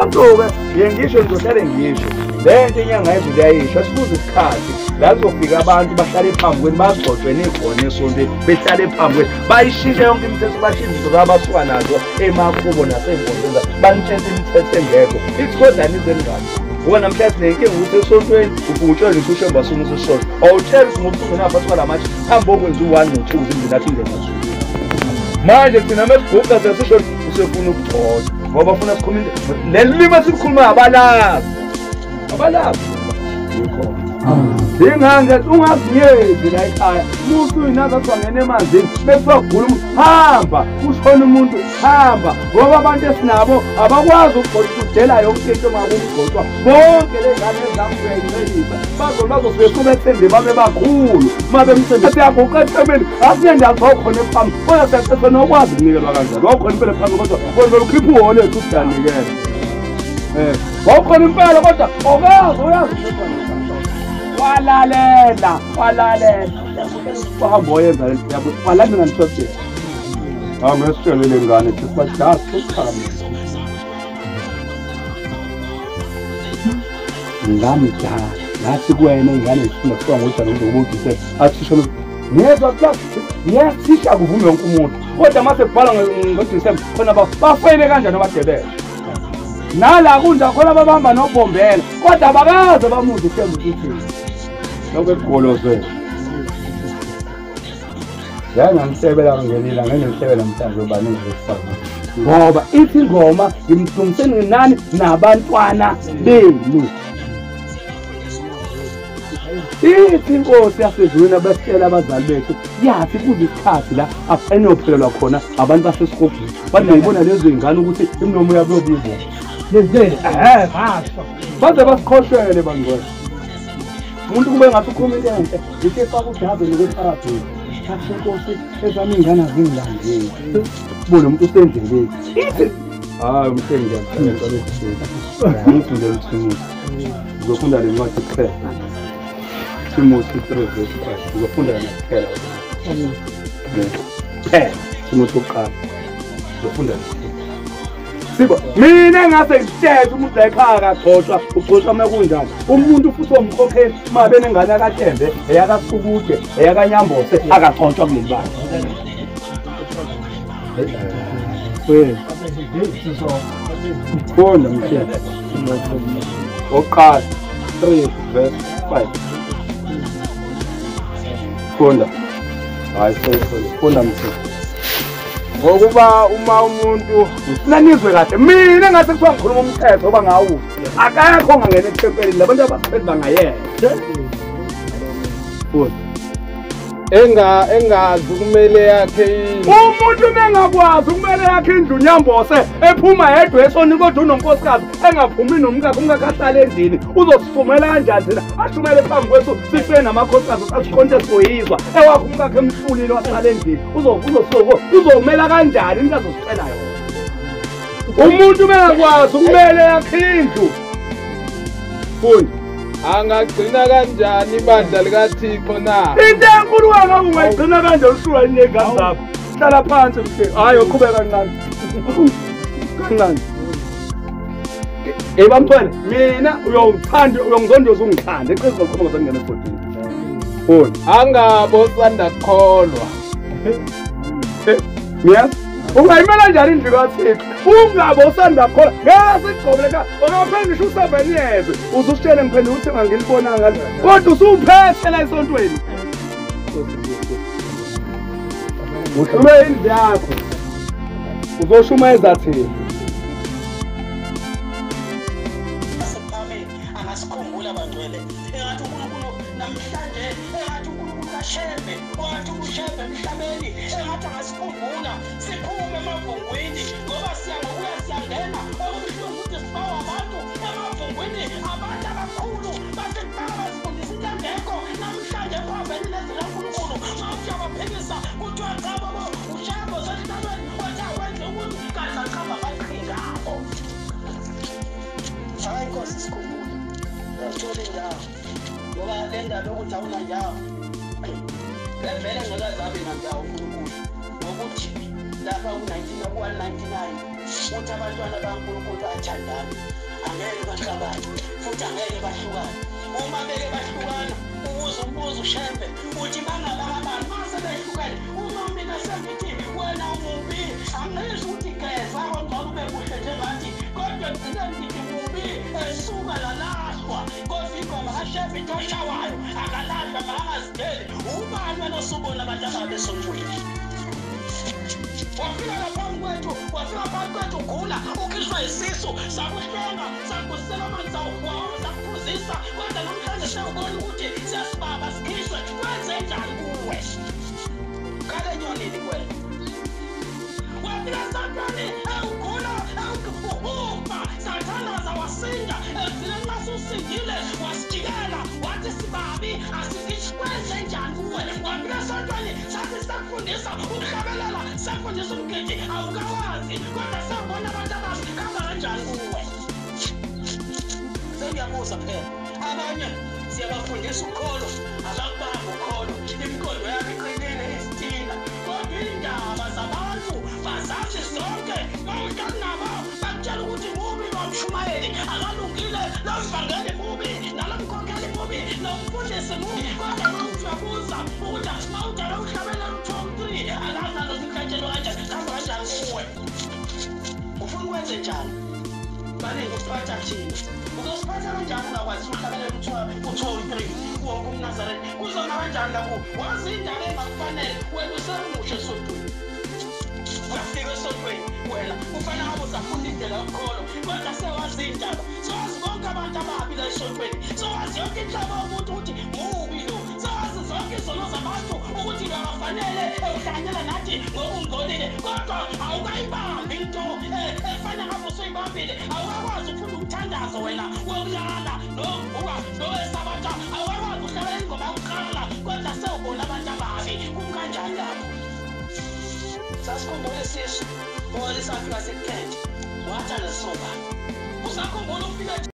Ngoba ngisho ngizohlale ngisho lento inyanga yezulu yayisho asibuze isikhathi la kuzofika abantu bahlale phambi kwenu bazigcotshwe nekhona esontweni behlale phambi kwenu bayishintshe yonke imithetho bashintshe abasuka nazo emakubo nasey'nkondlweni banitshentshe imithetho engekho ithi kodwa nizengani ngoba namhlanje nenkinga ukuthi esontweni ufungutshela ngisho ushemba sona usesonto awutshela ukuthi ngoba usungenaphansi kwalamathe hambe okwenza u-1 no-2 uzindlela athi ingena manje thina mesiguqa sesisho usefuna ukugcotshwa ngoba bafuna sikhuluma lelimi esikhuluma abalazi yikho inganga ungaziyezi la ekhaya umuntu uyinaza kwangena emanzini bese bagula hamba ushona umuntu hamba ngoba abantu esinabo abakwazi ukugcotshwa udela yonke into makugcotshwa bonke lezingane ezakuyayilisa bazofike kubethembe babe bakhulu mabe msebenzi yaguqa ethembeni asiyende azokhona ephambi kodwa sesifuna nokwazi ukunikelwa kanjani wakhona impela phambi kodwa kodwa ukhipha uwole ethi udanikele wakhona impela kodwa okazi uyazi walalela wahamba oyenza lento yabo walandela nithothi ngesitshelele ngane ukuthi sibadala sokukhama ngamdala ngathi kuwena ingane zifuna kusuka ngokuthi ngizokubudise athisha ngezwa class yesisha kuvume wonke umuntu kodwa mase kubhala ngoDisemba khona bafayile kanjani abadebele nala kunja khona babamba nobombela kodwa bakaze bamuzi uthemba ukuthi lokho kugoloze yana ngisebela ngenila ngengisebela mthando baningi besifana ngoba ithi ingoma ngimthungiseni nani nabantwana benu ithi inkosi yasezulwini abasitshela abazali bethu yathi kuze isikhathi la afanophelelwa khona abantu basesikogini bathi ngiyibona lezo ingane ukuthi imlomo yabo yobizwa baze basikhoshele bangcwele umuntu kube ngathi ukhuluma into enhle yike faka ujazi lokupharabhela kahle inkosi ezami ingane azingilandeli ubone umuntu usendleleni ithi hayi umhlengi ngiyacela ukuthi ngifundele ukuthi uzofunda le ncwadi kuphela Timothy 3 verse 5 uzofunda nakuphela phela Timothy uqala uzofunda Sibo mina engase ngithethe umuntu la ekhaya akagcotshwa ugcotshwa makunjani umuntu futhi omkhokheli mabe nengane akaThembe eyakasukude eyakanyambose akagcotshwa kuleli bani Funda mthembu oqala 3 verse 5 Funda hayi funda mthembu ngokuba uma umuntu usinanizwe kahle mina ngathi kuthiwa ngikhuluma umthetho oba ngawo akakho ongangena ethempelini labantu abasiphethe bangayena engazi kumele yakhe umuntu mengakwazi kumele yakhe indlu nyambose ephuma yedwa esoni kodwa unonkosikazi engaphumi nomkakhe umkakhe ahlala endlini uzosifumela kanjani thina ashumele phambi kwethu sife namakhosikazi asikhonte soyizwa ewakho umkakhe emhlulile wahlala endlini uzomela kanjani into azosicela yona umuntu mengakwazi kumele yakhe indlu fundi angagcina kanjani ibandla likaThixo na into enkulu wena ungayigcina kanjani usuka inengane zakho hlala phansi mfethu hayi uqhubeka kancane kancane bamthwele mina uyongithanda uyongizondoza ungithande eqiniso lokukhuluma ngizongena ebhodini fundi angabo sandakholwa miyazi ungayimela njani indlu kaThixo ungabe usandakhola ngasigqobele ka ongaphendisha u7 years uzusitshele ngiphendula ukuthi ngangilibona ngalo kodwa usuphethe la esontweni ushuma indlu yakho uzoshumeza thina angasikhumbula bangcwele engathi uNkulunkulu namhlanje engathi uNkulunkulu kashebe wathi ushebe emhlabeni engathi angasikhumbula siphume emavungwini ngoba siyangokuya siyangena okubuhlungu ukuthi sibawa abantu emavungwini abantu abakhulu basibaba basifundisa into engekho namhlanje ekhwabeni lezikaNkulunkulu mawuthi abaphikisa kuthiwa cha babo ushebo sesihlabeni wathi awenze ukuthi kanti aqhamba baqhingako hayi Nkosi sikhumbula ngithola indawo ngoba le ndaba yokuthi awunandawo vele ngakazabe nandawo uNkulunkulu ngokuthi lapha ku-199 ukuthi abantwana baNkulunkulu bathandana angeke baxabane futhi angeke bahlukane. Uma beke bahlukana ubuza ushembe uthi bangabangabani mase behlukane. Uma mina sengithi wena umubi angizwe ukuthi geza ngcono ube kuhle njengathi kodwa ngicela ngithi mubi esuka lalahlwa ngoba ingoma kaShembe ithoshawayo akalahlwa makangazideli. Ubani wena osubona abantu ababesontweni wafika lapha kwethu ugula ukhishwa isisu sakuhlenga sakusela amanzi awawo sakuphuzisa kodwa namhlanje siyabona ukuthi siyasibaba sikhishwe kwenze njani kuwe kale nyonini wena wafika Sathane ugula ukuhuma sathanaza wasinda ezile nxa susindile wasijikela wathi sibabi asikishi kwenze njani kuwe wafika Sathane sathi sakufundisa ukuhlabelela sakufundisa umgidi awukawazi kodwa sabona abantu ababi kamba kanjani kuwe. Sengiyabuza phela abanye siyabafundisa ukholo abakubamba ukholo imikondo yabo iqinile isitina kodwa indaba zabantu bazazi zonke bawuhlali nabo bakutshela ukuthi mubi lomshumayeli akalungile lomvangeli mubi nalomkhokheli mubi nomfundisi mubi kodwa mawujabuza ukuthi mawudala uhlabelela u-2 3 alazalo zikhatshelo kanjani kamba kanjani kuwe ufuna ukwenze njani baningi usiphatha thina uzosiphatha kanjani ungakwazi ukuhlabelela u-2 3 wonke umNazaretha kuzona kanjani lapho wazi indaba engakufanele wena usemuhle esontweni uyafika esontweni wena kufanele ngabe uzafunda indlela yokukholo kodwa sewazi indaba sewazi bonke abantu ababi la esontweni sewazi yonke inhlaba yomuntu ukuthi mubi lo sewazi zonke izono zabantu ukuthi lo akafanele uhlanganyela nathi ngoba ungcolile kodwa awukayibambi into efanele ngabe usuyibambile awukakwazi ukufunda umthandazo wena wokulala nokuvuka nowesabatha awukakwazi uhlabelela ingoma yokuqala kodwa sewubona abantu ababi kumkanjani lapho sasikhumbule isisu ngoba lisafika sekukhethe wathanda sobani usakhumbula ufika